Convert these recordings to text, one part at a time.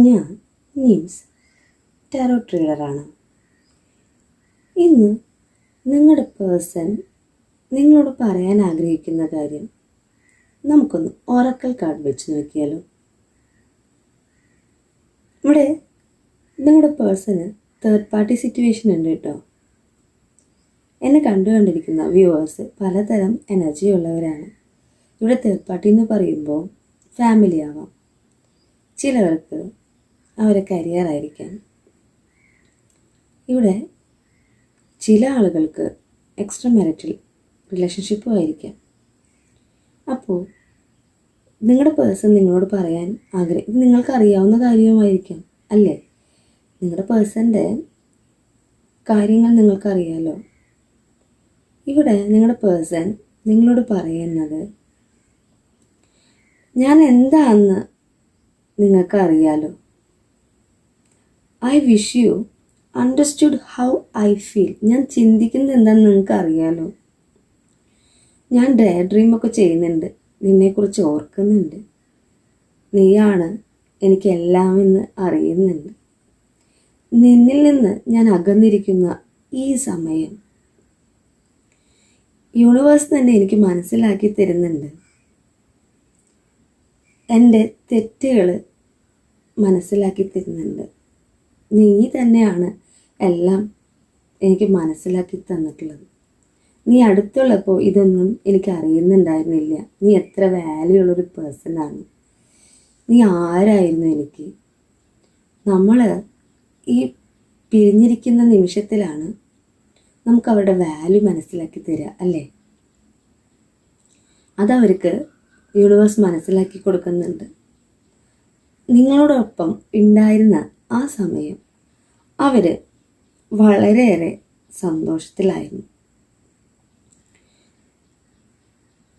ഞാൻ നീംസ് ടാരോ ട്രീഡറാണ്. ഇന്ന് നിങ്ങളുടെ പേഴ്സൺ നിങ്ങളോട് പറയാൻ ആഗ്രഹിക്കുന്ന കാര്യം നമുക്കൊന്ന് ഒറക്കൽ കാർഡ് വെച്ച് നോക്കിയാലോ. ഇവിടെ നിങ്ങളുടെ പേഴ്സണ് തേർഡ് പാർട്ടി സിറ്റുവേഷൻ ഉണ്ട് കേട്ടോ. എന്നെ കണ്ടുകൊണ്ടിരിക്കുന്ന വ്യൂവേഴ്സ് പലതരം എനർജി ഉള്ളവരാണ്. ഇവിടെ തേർഡ് പാർട്ടി എന്ന് പറയുമ്പോൾ ഫാമിലി ആവാം, ചിലവർക്ക് അവരെ കരിയർ ആയിരിക്കാം, ഇവിടെ ചില ആളുകൾക്ക് എക്സ്ട്രാ മാരിറ്റൽ റിലേഷൻഷിപ്പും ആയിരിക്കാം. അപ്പോൾ നിങ്ങളുടെ പേഴ്സൺ നിങ്ങളോട് പറയാൻ ഇത് നിങ്ങൾക്ക് അറിയാവുന്ന കാര്യവുമായിരിക്കാം അല്ലേ? നിങ്ങളുടെ പേഴ്സൻ്റെ കാര്യങ്ങൾ നിങ്ങൾക്കറിയാലോ. ഇവിടെ നിങ്ങളുടെ പേഴ്സൺ നിങ്ങളോട് പറയുന്നത് ഞാൻ എന്താണെന്ന് നിങ്ങൾക്കറിയാലോ. I wish you understood how I feel. ഞാൻ ചിന്തിക്കുന്നത് എന്താണെന്ന് നിങ്ങൾക്ക് അറിയാലോ. ഞാൻ ഡേ ഡ്രീമൊക്കെ ചെയ്യുന്നുണ്ട്, നിന്നെക്കുറിച്ച് ഓർക്കുന്നുണ്ട്, നീയാണ് എനിക്കെല്ലാം എന്ന് അറിയുന്നുണ്ട്. നിന്നിൽ നിന്ന് ഞാൻ അകന്നിരിക്കുന്ന ഈ സമയം യൂണിവേഴ്സ് തന്നെ എനിക്ക് മനസ്സിലാക്കി തരുന്നുണ്ട്. എൻ്റെ തെറ്റുകൾ മനസ്സിലാക്കി തരുന്നുണ്ട്. നീ തന്നെയാണ് എല്ലാം എനിക്ക് മനസ്സിലാക്കി തന്നിട്ടുള്ളത്. നീ അടുത്തുള്ളപ്പോൾ ഇതൊന്നും എനിക്ക് അറിയുന്നുണ്ടായിരുന്നില്ല. നീ എത്ര വാല്യൂ ഉള്ളൊരു പേഴ്സണാണ്, നീ ആരായിരുന്നു എനിക്ക്. നമ്മൾ ഈ പിരിഞ്ഞിരിക്കുന്ന നിമിഷത്തിലാണ് നമുക്ക് അവരുടെ വാല്യൂ മനസ്സിലാക്കി തരിക അല്ലേ? അതവർക്ക് യൂണിവേഴ്സ് മനസ്സിലാക്കി കൊടുക്കുന്നുണ്ട്. നിങ്ങളോടൊപ്പം ഉണ്ടായിരുന്ന ആ സമയം അവർ വളരെയേറെ സന്തോഷത്തിലായിരുന്നു.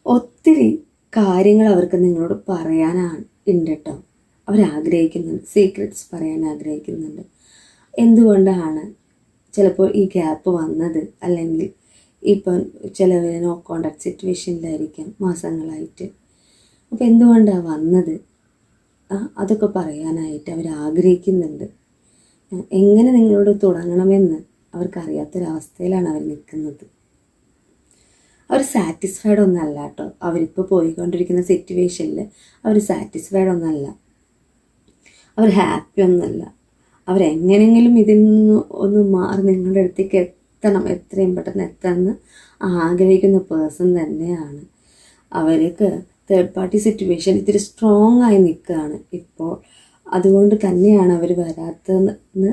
ഒത്തിരി കാര്യങ്ങൾ അവർക്ക് നിങ്ങളോട് പറയാനാണ് ഉണ്ട് കേട്ടോ. അവരാഗ്രഹിക്കുന്നുണ്ട്, സീക്രറ്റ്സ് പറയാൻ ആഗ്രഹിക്കുന്നുണ്ട്. എന്തുകൊണ്ടാണ് ചിലപ്പോൾ ഈ ഗ്യാപ്പ് വന്നത്, അല്ലെങ്കിൽ ഇപ്പം ചിലവർ നോ കോണ്ടാക്ട് സിറ്റുവേഷനിലായിരിക്കാം മാസങ്ങളായിട്ട്. അപ്പോൾ എന്തുകൊണ്ടാണ് വന്നത് അതൊക്കെ പറയാനായിട്ട് അവരാഗ്രഹിക്കുന്നുണ്ട്. എങ്ങനെ നിങ്ങളോട് തുടങ്ങണമെന്ന് അവർക്കറിയാത്തൊരവസ്ഥയിലാണ് അവർ നിൽക്കുന്നത്. അവർ സാറ്റിസ്ഫൈഡ് ഒന്നല്ല കേട്ടോ. അവരിപ്പോൾ പോയിക്കൊണ്ടിരിക്കുന്ന സിറ്റുവേഷനിൽ അവർ സാറ്റിസ്ഫൈഡ് ഒന്നല്ല, അവർ ഹാപ്പി ഒന്നല്ല. അവരെങ്ങനെയെങ്കിലും ഇതിൽ നിന്ന് ഒന്ന് മാറി നിങ്ങളുടെ അടുത്തേക്ക് എത്തണം, എത്രയും പെട്ടെന്ന് എത്തണമെന്ന് ആഗ്രഹിക്കുന്ന പേഴ്സൺ തന്നെയാണ്. അവർക്ക് തേർഡ് പാർട്ടി സിറ്റുവേഷൻ ഇത്തിരി സ്ട്രോങ് ആയി നിൽക്കുകയാണ് ഇപ്പോൾ. അതുകൊണ്ട് തന്നെയാണ് അവർ വരാത്തതെന്ന്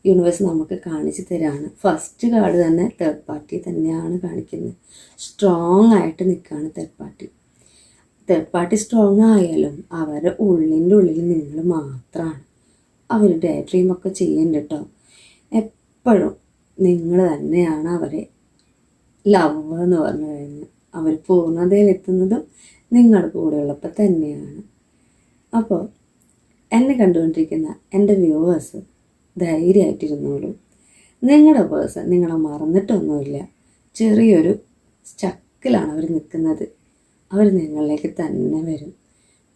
യൂണിവേഴ്സ് നമുക്ക് കാണിച്ചു തരാണ്. ഫസ്റ്റ് കാർഡ് തന്നെ തേർഡ് പാർട്ടി തന്നെയാണ് കാണിക്കുന്നത്. സ്ട്രോങ് ആയിട്ട് നിൽക്കുകയാണ് third party. Third party strong ആയാലും അവരുടെ ഉള്ളിൻ്റെ ഉള്ളിൽ നിങ്ങൾ മാത്രമാണ്. അവർ ഡേ ഡ്രീമൊക്കെ ചെയ്യുന്നുണ്ട് കേട്ടോ. എപ്പോഴും നിങ്ങൾ തന്നെയാണ് അവരെ ലവ് എന്ന് പറഞ്ഞു കഴിഞ്ഞാൽ അവർ പൂർണ്ണതയിലെത്തുന്നതും നിങ്ങളുടെ കൂടെയുള്ളപ്പോൾ തന്നെയാണ്. അപ്പോൾ എന്നെ കണ്ടുകൊണ്ടിരിക്കുന്ന എൻ്റെ വ്യൂവേഴ്സ് ധൈര്യമായിട്ടിരുന്നോളൂ. നിങ്ങളുടെ പേഴ്സൺ നിങ്ങളെ മറന്നിട്ടൊന്നുമില്ല. ചെറിയൊരു സ്റ്റക്കിലാണ് അവർ നിൽക്കുന്നത്. അവർ നിങ്ങളിലേക്ക് തന്നെ വരും.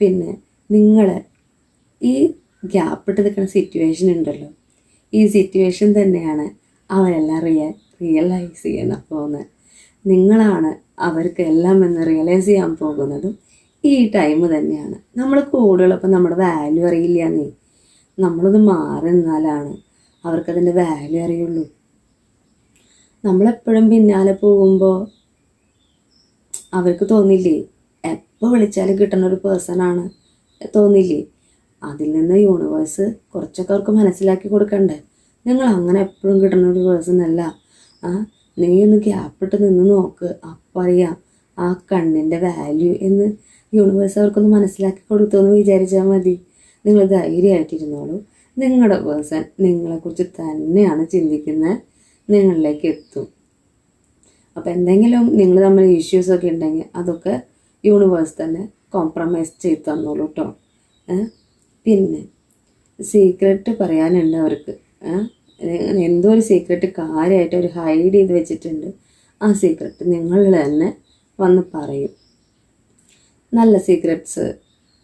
പിന്നെ നിങ്ങൾ ഈ ഗ്യാപ്പിട്ട് നിൽക്കുന്ന സിറ്റുവേഷൻ ഉണ്ടല്ലോ, ഈ സിറ്റുവേഷൻ തന്നെയാണ് അവരെല്ലാം റിയലൈസ് ചെയ്യാൻ പോകുന്നത്. നിങ്ങളാണ് അവർക്ക് എല്ലാം എന്ന് റിയലൈസ് ചെയ്യാൻ പോകുന്നതും ഈ ടൈം തന്നെയാണ്. നമ്മൾ കൂടുതലുള്ളപ്പോൾ നമ്മുടെ വാല്യൂ അറിയില്ല. നമ്മളത് മാറി നിന്നാലാണ് അവർക്കതിൻ്റെ വാല്യൂ അറിയുള്ളൂ. നമ്മളെപ്പോഴും പിന്നാലെ പോകുമ്പോൾ അവർക്ക് തോന്നില്ലേ എപ്പോൾ വിളിച്ചാലും കിട്ടുന്ന ഒരു പേഴ്സണാണ് തോന്നില്ലേ? അതിൽ നിന്ന് യൂണിവേഴ്സ് കുറച്ചൊക്കെ അവർക്ക് മനസ്സിലാക്കി കൊടുക്കണ്ടേ? നിങ്ങൾ അങ്ങനെ എപ്പോഴും കിട്ടുന്ന ഒരു പേഴ്സൺ അല്ല. നീ ഒന്ന് ഗ്യാപ്പിട്ട് നിന്ന് നോക്ക്, അപ്പം അറിയാം ആ കണ്ണിൻ്റെ വാല്യൂ എന്ന് യൂണിവേഴ്സ് അവർക്കൊന്ന് മനസ്സിലാക്കി കൊടുത്തു എന്ന് വിചാരിച്ചാൽ മതി. നിങ്ങൾ ധൈര്യമായിട്ടിരുന്നോളൂ. നിങ്ങളുടെ പേഴ്സൺ നിങ്ങളെക്കുറിച്ച് തന്നെയാണ് ചിന്തിക്കുന്നത്, നിങ്ങളിലേക്ക് എത്തും. അപ്പോൾ എന്തെങ്കിലും നിങ്ങൾ തമ്മിൽ ഇഷ്യൂസൊക്കെ ഉണ്ടെങ്കിൽ അതൊക്കെ യൂണിവേഴ്സ് തന്നെ കോംപ്രമൈസ് ചെയ്ത് തന്നോളൂ കേട്ടോ. പിന്നെ സീക്രട്ട് പറയാനുണ്ട് അവർക്ക്. എന്തോ ഒരു സീക്രട്ട് കാര്യമായിട്ട് അവർ ഹൈഡ് ചെയ്ത് വെച്ചിട്ടുണ്ട്. ആ സീക്രട്ട് നിങ്ങൾ തന്നെ വന്ന് പറയും. നല്ല സീക്രറ്റ്സ്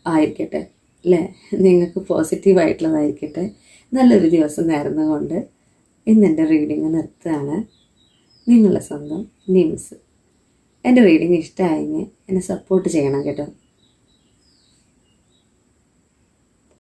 ആയിരിക്കട്ടെ. അല്ലേ? നിങ്ങൾക്ക് പോസിറ്റീവായിട്ടുള്ളതായിരിക്കട്ടെ. നല്ലൊരു ദിവസം നേർന്നുകൊണ്ട് ഇന്നെൻ്റെ റീഡിങ് നിർത്തുകയാണ്. നിങ്ങളുടെ സ്വന്തം നിംസ്. എൻ്റെ റീഡിങ് ഇഷ്ടമായെങ്കിൽ എന്നെ സപ്പോർട്ട് ചെയ്യണം കേട്ടോ.